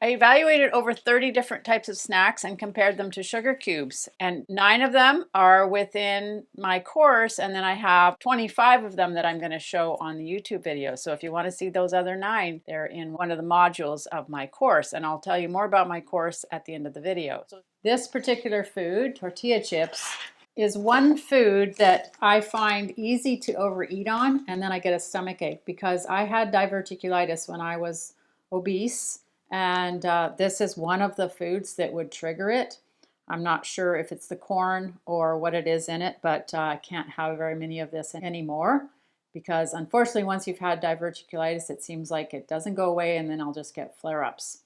I evaluated over 30 different types of snacks and compared them to sugar cubes, and 9 of them are within my course, and then I have 25 of them that I'm going to show on the YouTube video. So if you want to see those other 9, they're in one of the modules of my course, and I'll tell you more about my course at the end of the video. So this particular food, tortilla chips, is one food that I find easy to overeat on, and then I get a stomach ache because I had diverticulitis when I was obese, and this is one of the foods that would trigger it. I'm not sure if it's the corn or what it is in it, but I can't have very many of this anymore because unfortunately once you've had diverticulitis, it seems like it doesn't go away and then I'll just get flare-ups.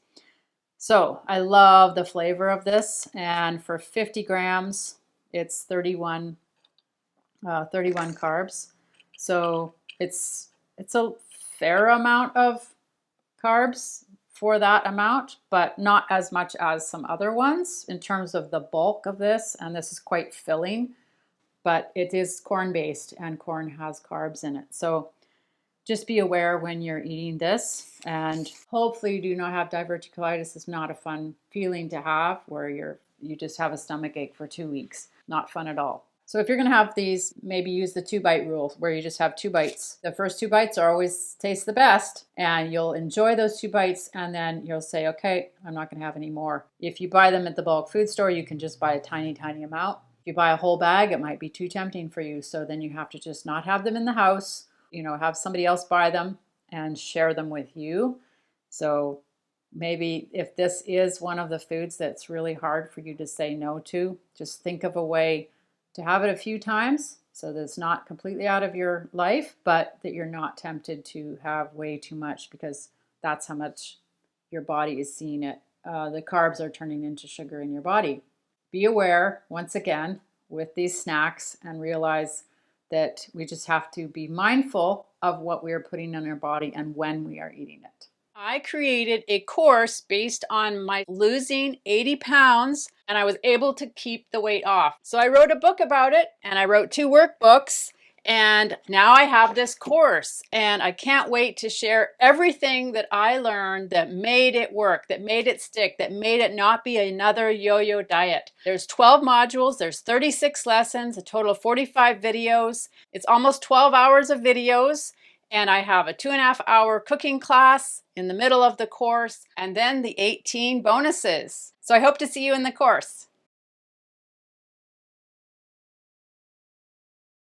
So I love the flavor of this, and for 50 grams, it's 31 carbs. So it's a fair amount of carbs for that amount, but not as much as some other ones in terms of the bulk of this, and this is quite filling, but it is corn-based and corn has carbs in it. So just be aware when you're eating this, and hopefully you do not have diverticulitis. It's not a fun feeling to have where you just have a stomach ache for 2 weeks. Not fun at all. So if you're going to have these, maybe use the 2-bite rule where you just have 2 bites. The first 2 bites are always taste the best, and you'll enjoy those 2 bites, and then you'll say, okay, I'm not going to have any more. If you buy them at the bulk food store, you can just buy a tiny, tiny amount. If you buy a whole bag, it might be too tempting for you. So then you have to just not have them in the house, have somebody else buy them and share them with you. So maybe if this is one of the foods that's really hard for you to say no to, just think of a way to have it a few times so that it's not completely out of your life, but that you're not tempted to have way too much because that's how much your body is seeing it. The carbs are turning into sugar in your body. Be aware, once again, with these snacks and realize that we just have to be mindful of what we are putting in our body and when we are eating it. I created a course based on my losing 80 pounds, and I was able to keep the weight off. So I wrote a book about it, and I wrote 2 workbooks, and now I have this course, and I can't wait to share everything that I learned that made it work, that made it stick, that made it not be another yo-yo diet. There's 12 modules, there's 36 lessons, a total of 45 videos. It's almost 12 hours of videos. And I have a 2.5-hour cooking class in the middle of the course, and then the 18 bonuses. So I hope to see you in the course.